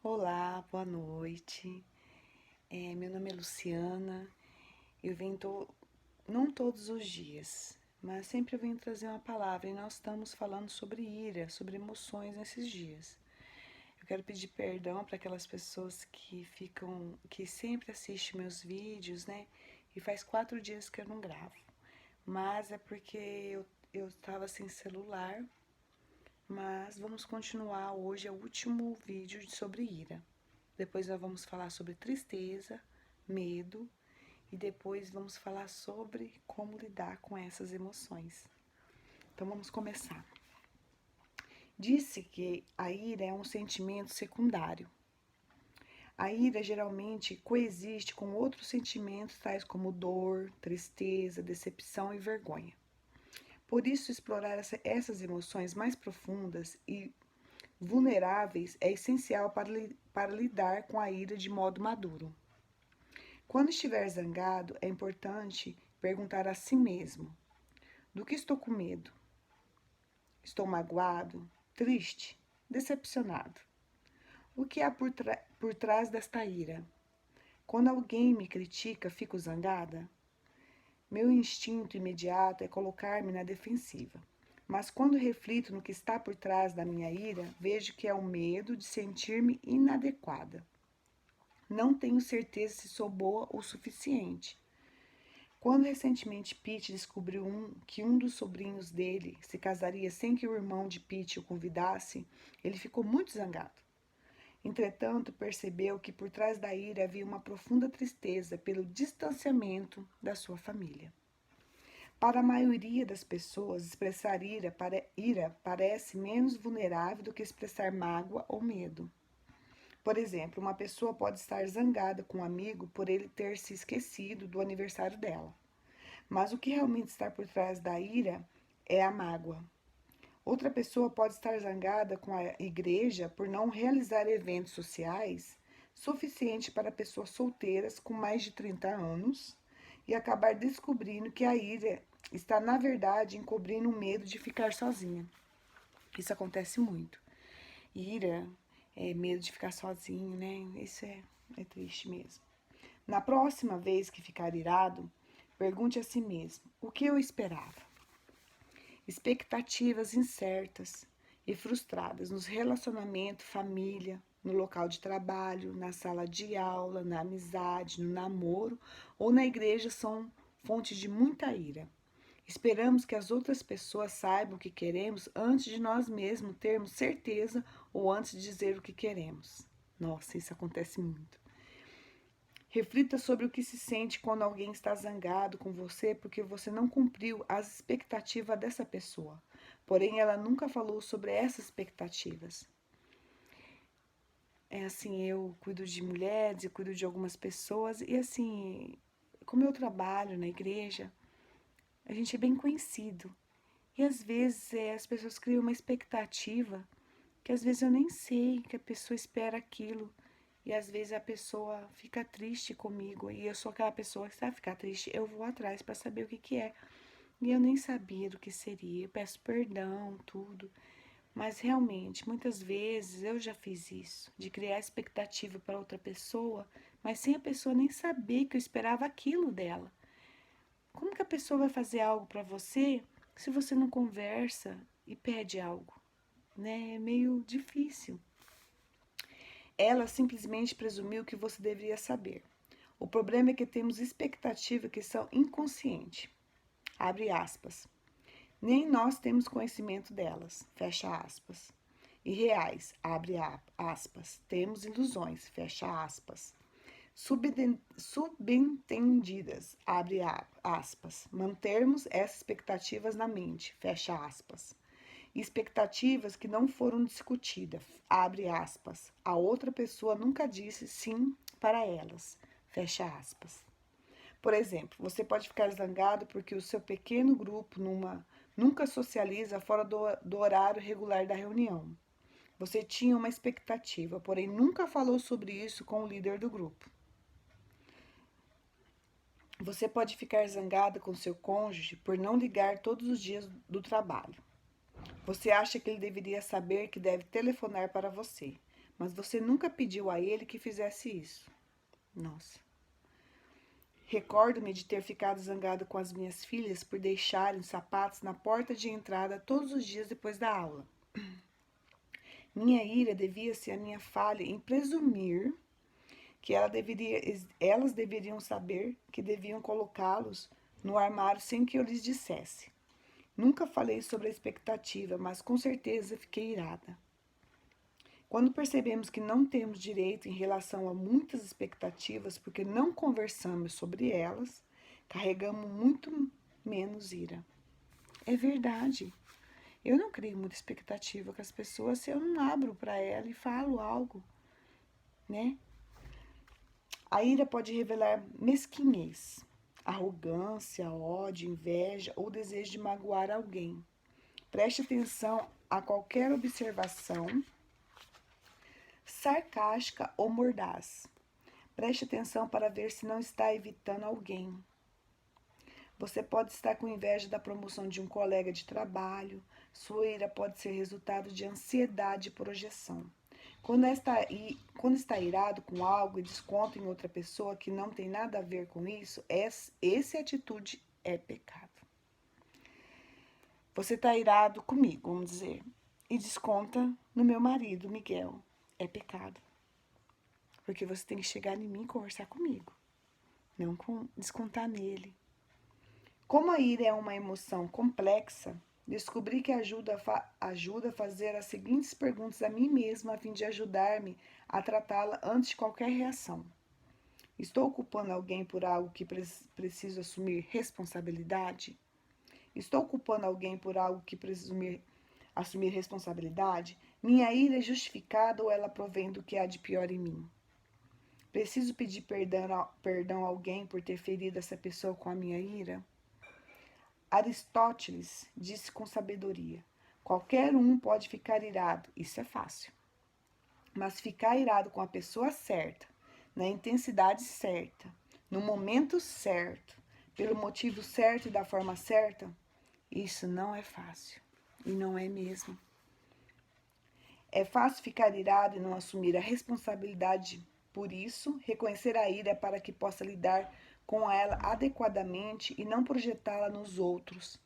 Olá, boa noite. Meu nome é Luciana. Eu venho, não todos os dias, mas sempre eu venho trazer uma palavra e nós estamos falando sobre ira, sobre emoções nesses dias. Eu quero pedir perdão para aquelas pessoas que sempre assistem meus vídeos, né? E faz 4 dias que eu não gravo. Mas é porque eu estava sem celular, mas vamos continuar. Hoje é o último vídeo sobre ira. Depois nós vamos falar sobre tristeza, medo e depois vamos falar sobre como lidar com essas emoções. Então vamos começar. Disse que a ira é um sentimento secundário. A ira geralmente coexiste com outros sentimentos tais como dor, tristeza, decepção e vergonha. Por isso, explorar essas emoções mais profundas e vulneráveis é essencial para lidar com a ira de modo maduro. Quando estiver zangado, é importante perguntar a si mesmo: do que estou com medo? Estou magoado, triste, decepcionado? O que há por trás desta ira? Quando alguém me critica, fico zangada? Meu instinto imediato é colocar-me na defensiva. Mas quando reflito no que está por trás da minha ira, vejo que é o medo de sentir-me inadequada. Não tenho certeza se sou boa o suficiente. Quando recentemente Pete descobriu que um dos sobrinhos dele se casaria sem que o irmão de Pete o convidasse, ele ficou muito zangado. Entretanto, percebeu que por trás da ira havia uma profunda tristeza pelo distanciamento da sua família. Para a maioria das pessoas, expressar ira parece menos vulnerável do que expressar mágoa ou medo. Por exemplo, uma pessoa pode estar zangada com um amigo por ele ter se esquecido do aniversário dela. Mas o que realmente está por trás da ira é a mágoa. Outra pessoa pode estar zangada com a igreja por não realizar eventos sociais suficiente para pessoas solteiras com mais de 30 anos e acabar descobrindo que a ira está, na verdade, encobrindo o medo de ficar sozinha. Isso acontece muito. Ira é medo de ficar sozinho, né? Isso é triste mesmo. Na próxima vez que ficar irado, pergunte a si mesmo: o que eu esperava? Expectativas incertas e frustradas nos relacionamentos, família, no local de trabalho, na sala de aula, na amizade, no namoro ou na igreja são fontes de muita ira. Esperamos que as outras pessoas saibam o que queremos antes de nós mesmos termos certeza ou antes de dizer o que queremos. Nossa, isso acontece muito. Reflita sobre o que se sente quando alguém está zangado com você porque você não cumpriu as expectativas dessa pessoa. Porém, ela nunca falou sobre essas expectativas. É assim, eu cuido de mulheres, eu cuido de algumas pessoas e assim, como eu trabalho na igreja, a gente é bem conhecido. E às vezes as pessoas criam uma expectativa que às vezes eu nem sei que a pessoa espera aquilo. E às vezes a pessoa fica triste comigo e eu sou aquela pessoa que sabe ficar triste, eu vou atrás para saber o que que é. E eu nem sabia do que seria, eu peço perdão, tudo. Mas realmente, muitas vezes eu já fiz isso, de criar expectativa para outra pessoa, mas sem a pessoa nem saber que eu esperava aquilo dela. Como que a pessoa vai fazer algo para você se você não conversa e pede algo, né? É meio difícil. Ela simplesmente presumiu que você deveria saber. O problema é que temos expectativas que são inconscientes. Abre aspas. Nem nós temos conhecimento delas. Fecha aspas. E reais. Abre aspas. Temos ilusões. Fecha aspas. Subentendidas. Abre aspas. Mantermos essas expectativas na mente. Fecha aspas. Expectativas que não foram discutidas, abre aspas. A outra pessoa nunca disse sim para elas, fecha aspas. Por exemplo, você pode ficar zangado porque o seu pequeno grupo nunca socializa fora do horário regular da reunião. Você tinha uma expectativa, porém nunca falou sobre isso com o líder do grupo. Você pode ficar zangada com seu cônjuge por não ligar todos os dias do trabalho. Você acha que ele deveria saber que deve telefonar para você, mas você nunca pediu a ele que fizesse isso. Nossa. Recordo-me de ter ficado zangado com as minhas filhas por deixarem sapatos na porta de entrada todos os dias depois da aula. Minha ira devia-se à minha falha em presumir que elas deveriam saber que deviam colocá-los no armário sem que eu lhes dissesse. Nunca falei sobre a expectativa, mas com certeza fiquei irada. Quando percebemos que não temos direito em relação a muitas expectativas porque não conversamos sobre elas, carregamos muito menos ira. É verdade. Eu não crio muita expectativa com as pessoas se eu não abro para ela e falo algo, né? A ira pode revelar mesquinhez, arrogância, ódio, inveja ou desejo de magoar alguém. Preste atenção a qualquer observação sarcástica ou mordaz. Preste atenção para ver se não está evitando alguém. Você pode estar com inveja da promoção de um colega de trabalho. Sua ira pode ser resultado de ansiedade e projeção. Quando está irado com algo e desconta em outra pessoa que não tem nada a ver com isso, essa atitude é pecado. Você está irado comigo, vamos dizer, e desconta no meu marido, Miguel. É pecado. Porque você tem que chegar em mim e conversar comigo, não descontar nele. Como a ira é uma emoção complexa, descobri que ajuda a fazer as seguintes perguntas a mim mesma a fim de ajudar-me a tratá-la antes de qualquer reação. Estou culpando alguém por algo que preciso assumir responsabilidade? Estou culpando alguém por algo que preciso assumir responsabilidade? Minha ira é justificada ou ela provém do que há de pior em mim? Preciso pedir perdão a alguém por ter ferido essa pessoa com a minha ira? Aristóteles disse com sabedoria: qualquer um pode ficar irado, isso é fácil. Mas ficar irado com a pessoa certa, na intensidade certa, no momento certo, pelo motivo certo e da forma certa, isso não é fácil. E não é mesmo. É fácil ficar irado e não assumir a responsabilidade por isso, reconhecer a ira para que possa lidar com ela adequadamente e não projetá-la nos outros.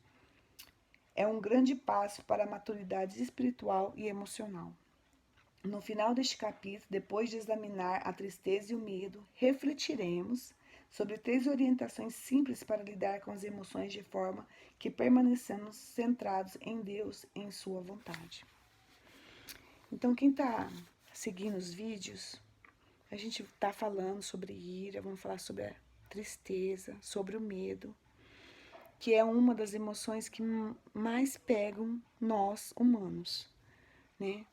É um grande passo para a maturidade espiritual e emocional. No final deste capítulo, depois de examinar a tristeza e o medo, refletiremos sobre 3 orientações simples para lidar com as emoções de forma que permanecemos centrados em Deus e em sua vontade. Então, quem está seguindo os vídeos, a gente está falando sobre ira, vamos falar sobre a tristeza, sobre o medo, que é uma das emoções que mais pegam nós humanos, né?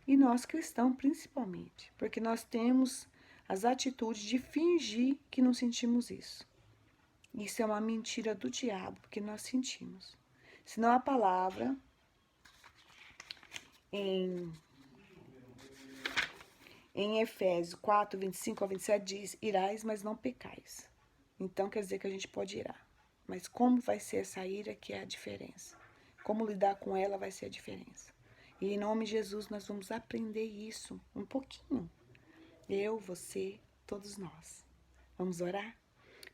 E nós cristãos principalmente, porque nós temos as atitudes de fingir que não sentimos isso. Isso é uma mentira do diabo, porque nós sentimos. Senão a palavra em Efésios 4, 25 a 27 diz: irais, mas não pecais. Então quer dizer que a gente pode irar. Mas como vai ser essa ira que é a diferença? Como lidar com ela vai ser a diferença. E em nome de Jesus nós vamos aprender isso um pouquinho. Eu, você, todos nós. Vamos orar?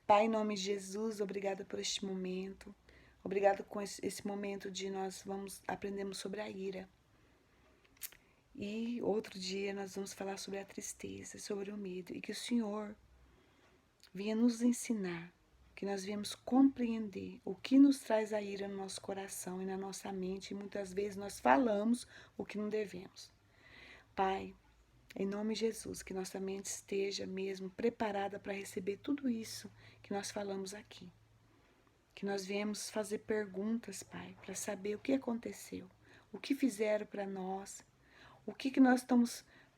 Pai, em nome de Jesus, obrigada por este momento. Obrigada com esse momento de nós aprendemos sobre a ira. E outro dia nós vamos falar sobre a tristeza, sobre o medo. E que o Senhor venha nos ensinar, que nós viemos compreender o que nos traz a ira no nosso coração e na nossa mente. E muitas vezes nós falamos o que não devemos. Pai, em nome de Jesus, que nossa mente esteja mesmo preparada para receber tudo isso que nós falamos aqui. Que nós viemos fazer perguntas, Pai, para saber o que aconteceu, o que fizeram para nós, o que nós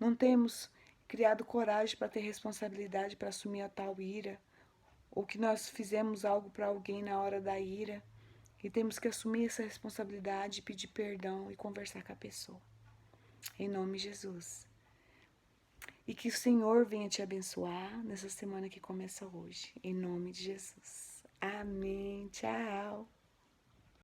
não temos criado coragem para ter responsabilidade para assumir a tal ira, ou que nós fizemos algo para alguém na hora da ira e temos que assumir essa responsabilidade, pedir perdão e conversar com a pessoa. Em nome de Jesus. E que o Senhor venha te abençoar nessa semana que começa hoje. Em nome de Jesus. Amém. Tchau.